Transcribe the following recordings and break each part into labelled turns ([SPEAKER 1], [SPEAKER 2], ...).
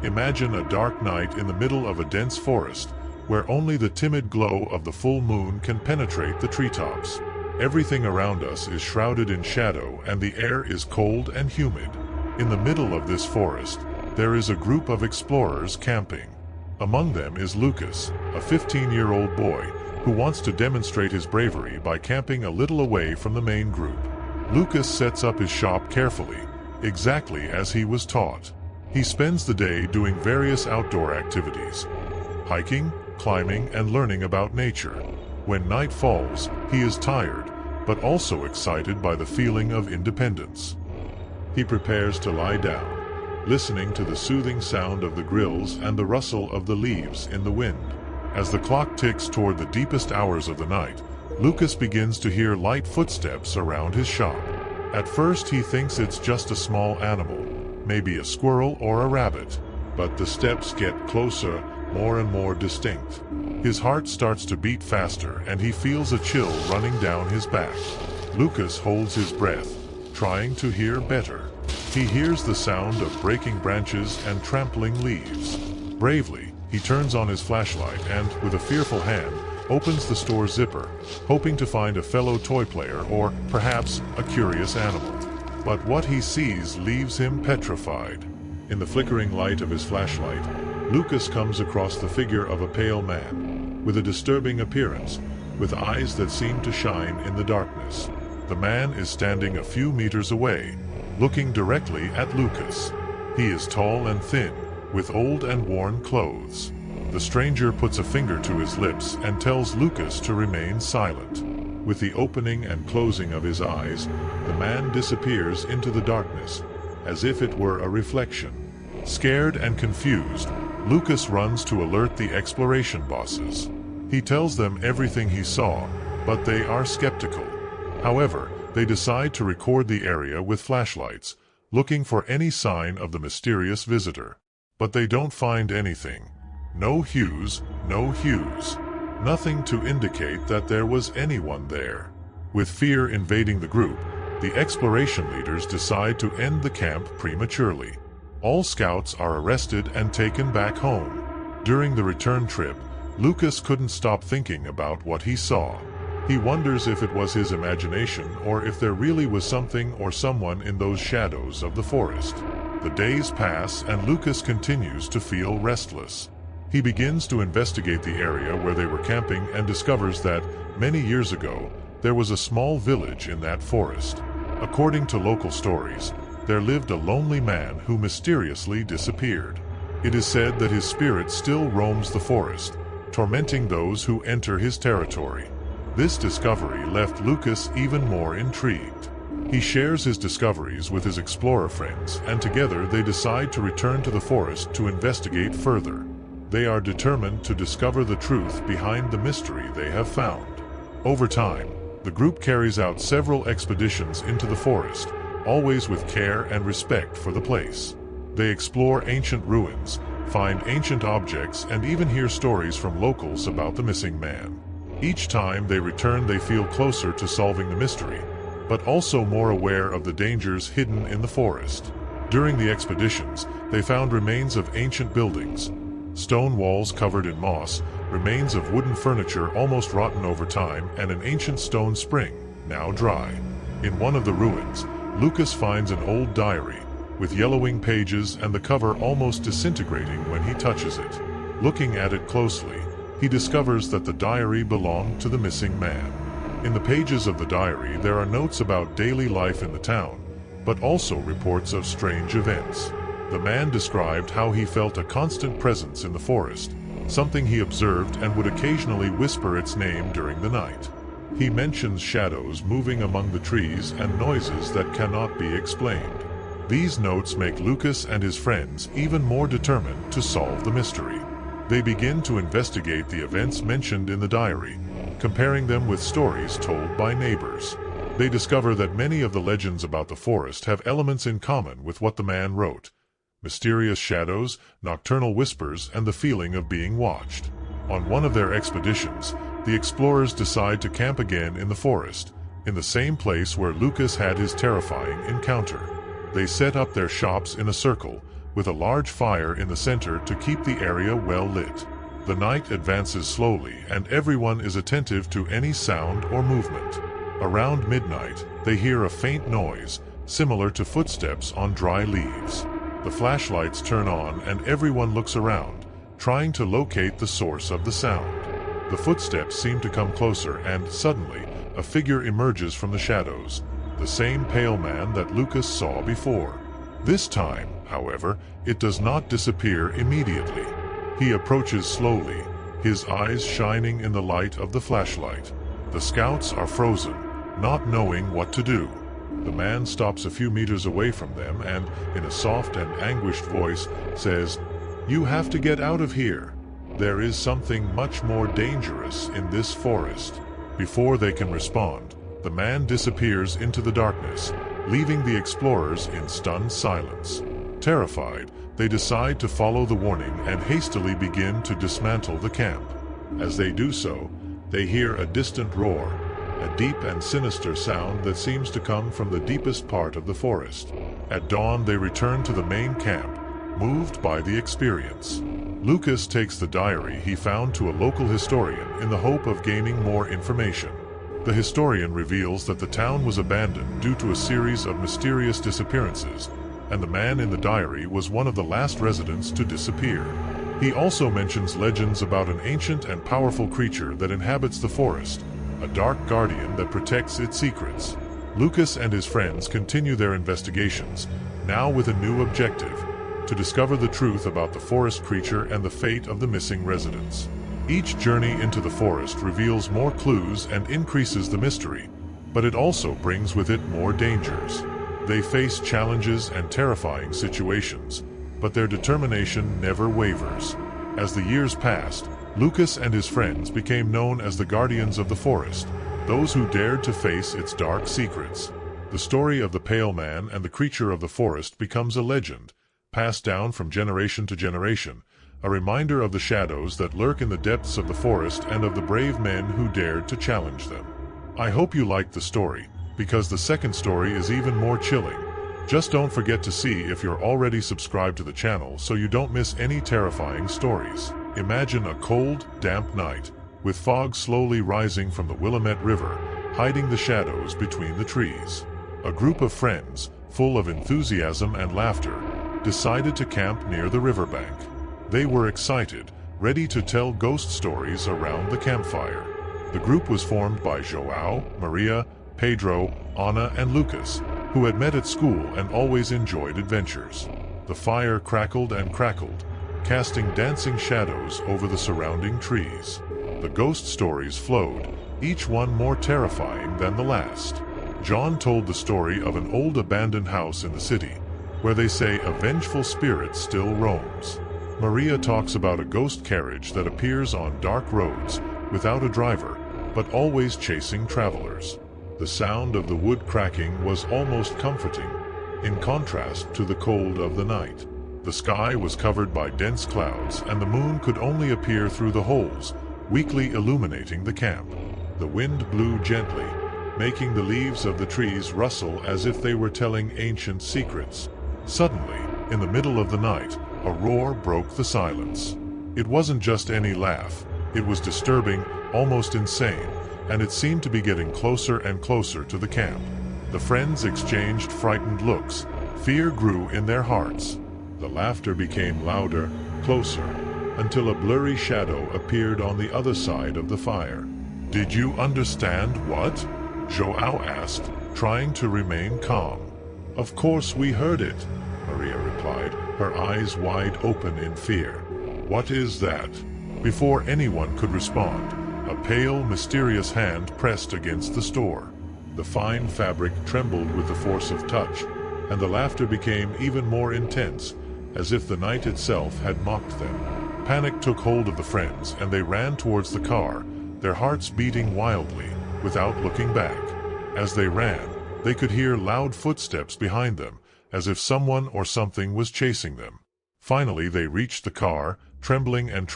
[SPEAKER 1] Imagine a dark night in the middle of a dense forest, where only the timid glow of the full moon can penetrate the treetops. Everything around us is shrouded in shadow and the air is cold and humid. In the middle of this forest, there is a group of explorers camping. Among them is Lucas, a 15-year-old boy, who wants to demonstrate his bravery by camping a little away from the main group. Lucas sets up his shop carefully, exactly as he was taught. He spends the day doing various outdoor activities, hiking, climbing, and learning about nature. When night falls, he is tired, but also excited by the feeling of independence. He prepares to lie down, listening to the soothing sound of the grills and the rustle of the leaves in the wind. As the clock ticks toward the deepest hours of the night, Lucas begins to hear light footsteps around his shop. At first he thinks it's just a small animal, maybe a squirrel or a rabbit, but the steps get closer, more and more distinct. His heart starts to beat faster and he feels a chill running down his back. Lucas holds his breath, trying to hear better. He hears the sound of breaking branches and trampling leaves. Bravely, he turns on his flashlight and, with a fearful hand, opens the store zipper, hoping to find a fellow toy player or, perhaps, a curious animal. But what he sees leaves him petrified. In the flickering light of his flashlight, Lucas comes across the figure of a pale man, with a disturbing appearance, with eyes that seem to shine in the darkness. The man is standing a few meters away, looking directly at Lucas. He is tall and thin, with old and worn clothes. The stranger puts a finger to his lips and tells Lucas to remain silent. With the opening and closing of his eyes, the man disappears into the darkness, as if it were a reflection. Scared and confused, Lucas runs to alert the exploration bosses. He tells them everything he saw, but they are skeptical. However, they decide to record the area with flashlights, looking for any sign of the mysterious visitor. But they don't find anything. No hues, no hues. Nothing to indicate that there was anyone there. With fear invading the group, the exploration leaders decide to end the camp prematurely. All scouts are arrested and taken back home. During the return trip, Lucas couldn't stop thinking about what he saw. He wonders if it was his imagination or if there really was something or someone in those shadows of the forest. The days pass and Lucas continues to feel restless. He begins to investigate the area where they were camping and discovers that, many years ago, there was a small village in that forest. According to local stories, there lived a lonely man who mysteriously disappeared. It is said that his spirit still roams the forest, tormenting those who enter his territory. This discovery left Lucas even more intrigued. He shares his discoveries with his explorer friends, and together they decide to return to the forest to investigate further. They are determined to discover the truth behind the mystery they have found. Over time, the group carries out several expeditions into the forest, always with care and respect for the place. They explore ancient ruins, find ancient objects, and even hear stories from locals about the missing man. Each time they return, they feel closer to solving the mystery, but also more aware of the dangers hidden in the forest. During the expeditions, they found remains of ancient buildings, stone walls covered in moss, remains of wooden furniture almost rotten over time, and an ancient stone spring, now dry. In one of the ruins, Lucas finds an old diary, with yellowing pages and the cover almost disintegrating when he touches it. Looking at it closely, he discovers that the diary belonged to the missing man. In the pages of the diary there are notes about daily life in the town, but also reports of strange events. The man described how he felt a constant presence in the forest, something he observed and would occasionally whisper its name during the night. He mentions shadows moving among the trees and noises that cannot be explained. These notes make Lucas and his friends even more determined to solve the mystery. They begin to investigate the events mentioned in the diary, comparing them with stories told by neighbors. They discover that many of the legends about the forest have elements in common with what the man wrote: mysterious shadows, nocturnal whispers, and the feeling of being watched. On one of their expeditions, the explorers decide to camp again in the forest, in the same place where Lucas had his terrifying encounter. They set up their shops in a circle, with a large fire in the center to keep the area well lit. The night advances slowly, and everyone is attentive to any sound or movement. Around midnight, they hear a faint noise, similar to footsteps on dry leaves. The flashlights turn on and everyone looks around, trying to locate the source of the sound. The footsteps seem to come closer, and suddenly, a figure emerges from the shadows, the same pale man that Lucas saw before. This time, however, it does not disappear immediately. He approaches slowly, his eyes shining in the light of the flashlight. The scouts are frozen, not knowing what to do. The man stops a few meters away from them and, in a soft and anguished voice, says, "You have to get out of here. There is something much more dangerous in this forest." Before they can respond, the man disappears into the darkness, leaving the explorers in stunned silence. Terrified, they decide to follow the warning and hastily begin to dismantle the camp. As they do so, they hear a distant roar, a deep and sinister sound that seems to come from the deepest part of the forest. At dawn, they return to the main camp, moved by the experience. Lucas takes the diary he found to a local historian in the hope of gaining more information. The historian reveals that the town was abandoned due to a series of mysterious disappearances, and the man in the diary was one of the last residents to disappear. He also mentions legends about an ancient and powerful creature that inhabits the forest, a dark guardian that protects its secrets. Lucas and his friends continue their investigations, now with a new objective: to discover the truth about the forest creature and the fate of the missing residents. Each journey into the forest reveals more clues and increases the mystery, but it also brings with it more dangers. They face challenges and terrifying situations, but their determination never wavers. As the years passed, Lucas and his friends became known as the guardians of the forest, those who dared to face its dark secrets. The story of the Pale Man and the creature of the forest becomes a legend, passed down from generation to generation, a reminder of the shadows that lurk in the depths of the forest and of the brave men who dared to challenge them. I hope you liked the story, because the second story is even more chilling. Just don't forget to see if you're already subscribed to the channel so you don't miss any terrifying stories. Imagine a cold, damp night, with fog slowly rising from the Willamette River, hiding the shadows between the trees. A group of friends, full of enthusiasm and laughter, decided to camp near the riverbank. They were excited, ready to tell ghost stories around the campfire. The group was formed by João, Maria, Pedro, Ana, and Lucas, who had met at school and always enjoyed adventures. The fire crackled and crackled, casting dancing shadows over the surrounding trees. The ghost stories flowed, each one more terrifying than the last. John told the story of an old abandoned house in the city, where they say a vengeful spirit still roams. Maria talks about a ghost carriage that appears on dark roads, without a driver, but always chasing travelers. The sound of the wood cracking was almost comforting, in contrast to the cold of the night. The sky was covered by dense clouds, and the moon could only appear through the holes, weakly illuminating the camp. The wind blew gently, making the leaves of the trees rustle as if they were telling ancient secrets. Suddenly, in the middle of the night, a roar broke the silence. It wasn't just any laugh. It was disturbing, almost insane, and it seemed to be getting closer and closer to the camp. The friends exchanged frightened looks. Fear grew in their hearts. The laughter became louder, closer, until a blurry shadow appeared on the other side of the fire. "Did you understand what?" João asked, trying to remain calm. "Of course we heard it," Maria replied, her eyes wide open in fear. "What is that?" Before anyone could respond, a pale, mysterious hand pressed against the store. The fine fabric trembled with the force of touch, and the laughter became even more intense, as if the night itself had mocked them. Panic took hold of the friends, and they ran towards the car, their hearts beating wildly, without looking back. As they ran, they could hear loud footsteps behind them, as if someone or something was chasing them. Finally, they reached the car, trembling, and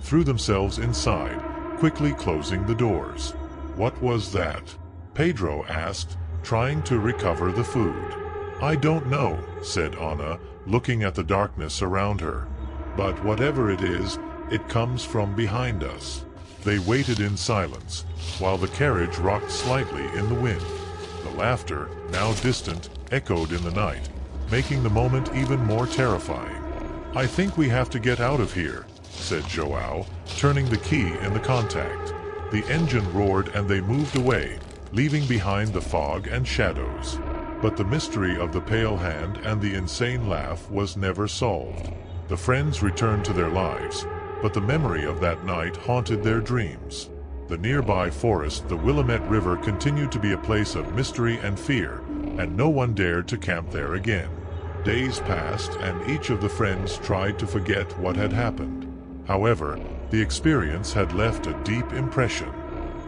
[SPEAKER 1] threw themselves inside, quickly closing the doors. "What was that?" Pedro asked, trying to recover the food. "I don't know," said Ana, looking at the darkness around her. "But whatever it is, it comes from behind us." They waited in silence, while the carriage rocked slightly in the wind. The laughter, now distant, echoed in the night, making the moment even more terrifying. "I think we have to get out of here," said Joao, turning the key in the contact. The engine roared and they moved away, leaving behind the fog and shadows. But the mystery of the pale hand and the insane laugh was never solved. The friends returned to their lives, but the memory of that night haunted their dreams. The nearby forest, the Willamette River, continued to be a place of mystery and fear, and no one dared to camp there again. Days passed, and each of the friends tried to forget what had happened. However, the experience had left a deep impression.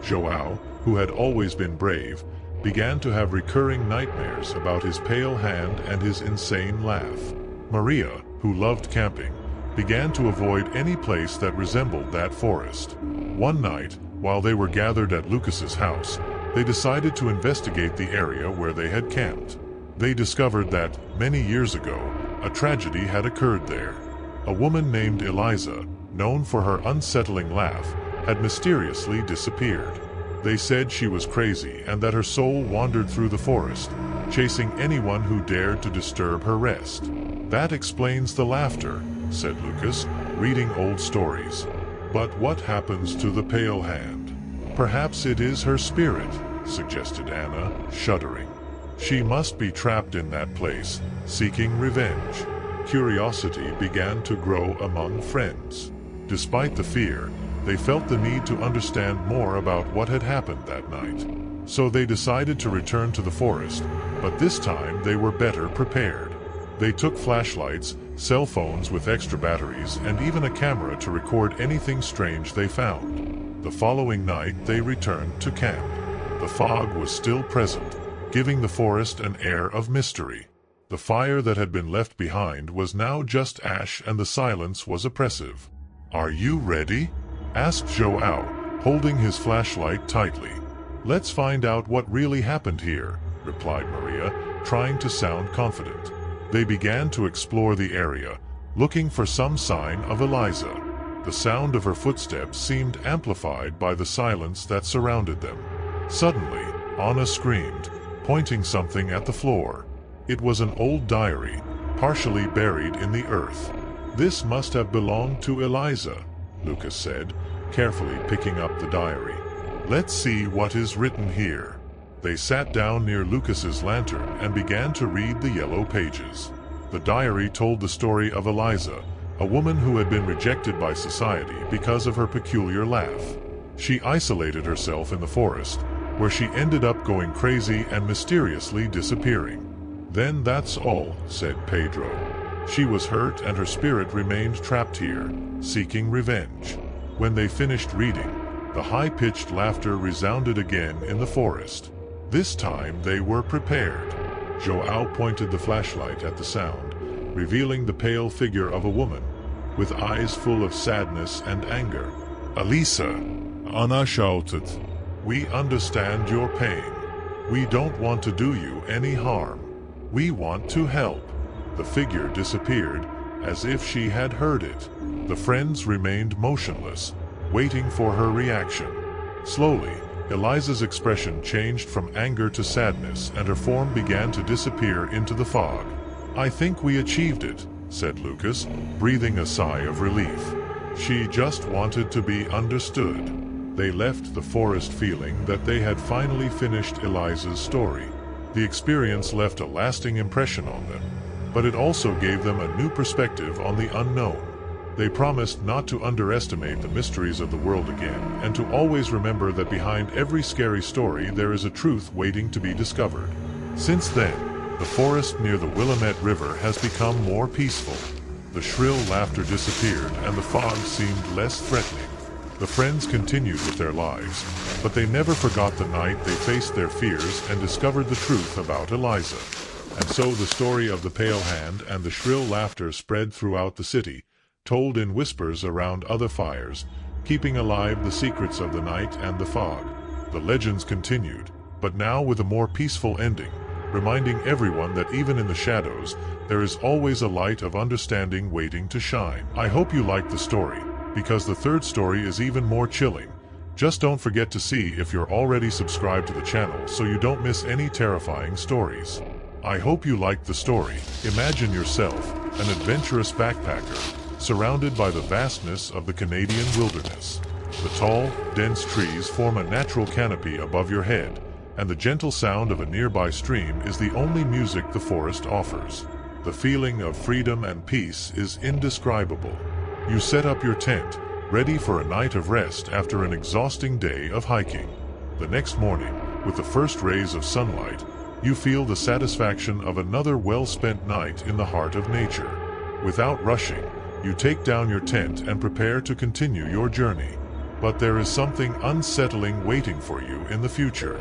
[SPEAKER 1] Joao, who had always been brave, began to have recurring nightmares about his pale hand and his insane laugh. Maria, who loved camping, began to avoid any place that resembled that forest. One night, while they were gathered at Lucas's house, they decided to investigate the area where they had camped. They discovered that, many years ago, a tragedy had occurred there. A woman named Eliza, known for her unsettling laugh, had mysteriously disappeared. They said she was crazy and that her soul wandered through the forest, chasing anyone who dared to disturb her rest. "That explains the laughter," said Lucas, reading old stories. "But what happens to the pale hand?" "Perhaps it is her spirit," suggested Anna, shuddering. "She must be trapped in that place, seeking revenge." Curiosity began to grow among friends. Despite the fear, they felt the need to understand more about what had happened that night. So they decided to return to the forest, but this time they were better prepared. They took flashlights, cell phones with extra batteries, and even a camera to record anything strange they found. The following night they returned to camp. The fog was still present, giving the forest an air of mystery. The fire that had been left behind was now just ash, and the silence was oppressive. "Are you ready?" asked Joao, holding his flashlight tightly. "Let's find out what really happened here," replied Maria, trying to sound confident. They began to explore the area, looking for some sign of Eliza. The sound of her footsteps seemed amplified by the silence that surrounded them. Suddenly, Anna screamed, pointing something at the floor. It was an old diary, partially buried in the earth. "This must have belonged to Eliza," Lucas said, carefully picking up the diary. "Let's see what is written here." They sat down near Lucas's lantern and began to read the yellow pages. The diary told the story of Eliza, a woman who had been rejected by society because of her peculiar laugh. She isolated herself in the forest, where she ended up going crazy and mysteriously disappearing. "Then that's all," said Pedro. "She was hurt and her spirit remained trapped here, seeking revenge." When they finished reading, the high-pitched laughter resounded again in the forest. This time they were prepared. Joao pointed the flashlight at the sound, revealing the pale figure of a woman, with eyes full of sadness and anger. "Elisa," Anna shouted, "we understand your pain. We don't want to do you any harm. We want to help." The figure disappeared, as if she had heard it. The friends remained motionless, waiting for her reaction. Slowly, Eliza's expression changed from anger to sadness, and her form began to disappear into the fog. "I think we achieved it," said Lucas, breathing a sigh of relief. She just wanted to be understood. They left the forest feeling that they had finally finished Eliza's story. The experience left a lasting impression on them, but it also gave them a new perspective on the unknown. They promised not to underestimate the mysteries of the world again, and to always remember that behind every scary story there is a truth waiting to be discovered. Since then, the forest near the Willamette River has become more peaceful. The shrill laughter disappeared and the fog seemed less threatening. The friends continued with their lives, but they never forgot the night they faced their fears and discovered the truth about Eliza. And so the story of the pale hand and the shrill laughter spread throughout the city, told in whispers around other fires, keeping alive the secrets of the night and the fog. The legends continued, but now with a more peaceful ending, reminding everyone that even in the shadows, there is always a light of understanding waiting to shine. I hope you liked the story, because the third story is even more chilling. Just don't forget to see if you're already subscribed to the channel so you don't miss any terrifying stories. I hope you liked the story. Imagine yourself, an adventurous backpacker, surrounded by the vastness of the Canadian wilderness. The tall, dense trees form a natural canopy above your head, and the gentle sound of a nearby stream is the only music the forest offers. The feeling of freedom and peace is indescribable. You set up your tent, ready for a night of rest after an exhausting day of hiking. The next morning, with the first rays of sunlight, you feel the satisfaction of another well-spent night in the heart of nature. Without rushing, you take down your tent and prepare to continue your journey. But there is something unsettling waiting for you in the future.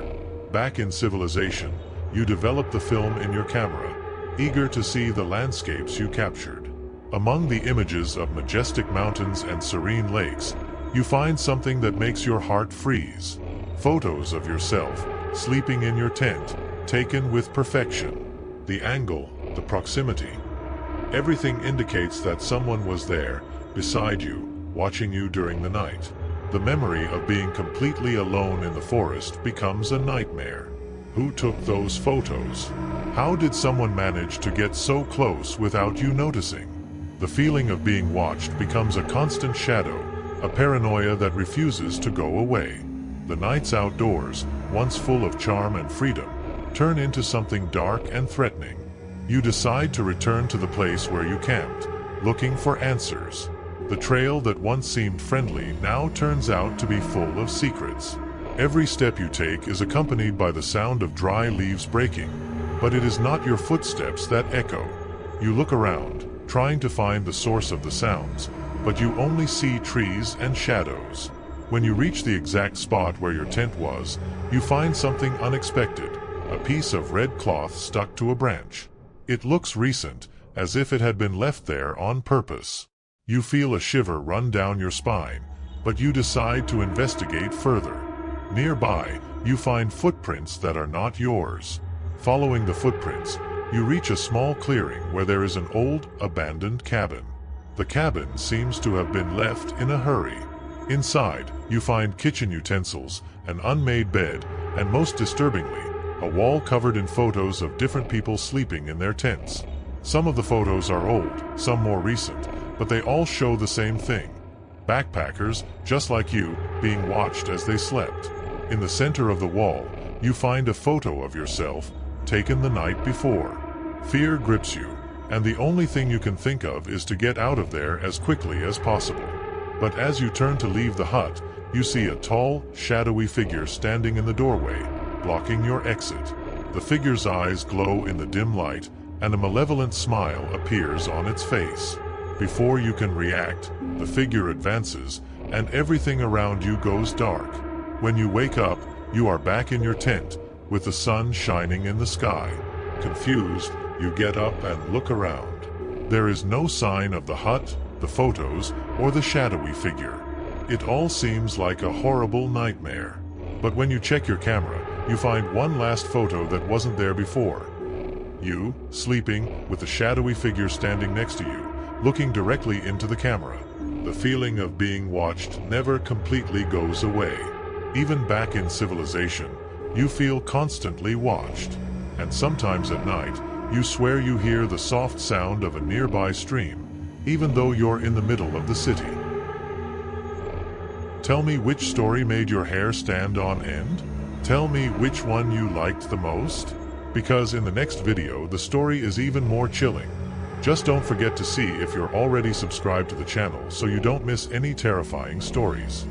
[SPEAKER 1] Back in civilization, you develop the film in your camera, eager to see the landscapes you captured. Among the images of majestic mountains and serene lakes, you find something that makes your heart freeze. Photos of yourself, sleeping in your tent, taken with perfection. The angle, the proximity. Everything indicates that someone was there, beside you, watching you during the night. The memory of being completely alone in the forest becomes a nightmare. Who took those photos? How did someone manage to get so close without you noticing? The feeling of being watched becomes a constant shadow, a paranoia that refuses to go away. The nights outdoors, once full of charm and freedom, turn into something dark and threatening. You decide to return to the place where you camped, looking for answers. The trail that once seemed friendly now turns out to be full of secrets. Every step you take is accompanied by the sound of dry leaves breaking, but it is not your footsteps that echo. You look around, trying to find the source of the sounds, but you only see trees and shadows. When you reach the exact spot where your tent was, you find something unexpected, a piece of red cloth stuck to a branch. It looks recent, as if it had been left there on purpose. You feel a shiver run down your spine, but you decide to investigate further. Nearby, you find footprints that are not yours. Following the footprints, you reach a small clearing where there is an old, abandoned cabin. The cabin seems to have been left in a hurry. Inside, you find kitchen utensils, an unmade bed, and most disturbingly, a wall covered in photos of different people sleeping in their tents. Some of the photos are old, some more recent, but they all show the same thing. Backpackers, just like you, being watched as they slept. In the center of the wall, you find a photo of yourself, taken the night before. Fear grips you, and the only thing you can think of is to get out of there as quickly as possible. But as you turn to leave the hut, you see a tall, shadowy figure standing in the doorway, blocking your exit. The figure's eyes glow in the dim light, and a malevolent smile appears on its face. Before you can react, the figure advances, and everything around you goes dark. When you wake up, you are back in your tent, with the sun shining in the sky. Confused, you get up and look around. There is no sign of the hut, the photos, or the shadowy figure. It all seems like a horrible nightmare. But when you check your camera, you find one last photo that wasn't there before. You, sleeping, with a shadowy figure standing next to you, looking directly into the camera. The feeling of being watched never completely goes away. Even back in civilization, you feel constantly watched. And sometimes at night, you swear you hear the soft sound of a nearby stream, even though you're in the middle of the city. Tell me which story made your hair stand on end? Tell me which one you liked the most? Because in the next video, the story is even more chilling. Just don't forget to see if you're already subscribed to the channel so you don't miss any terrifying stories.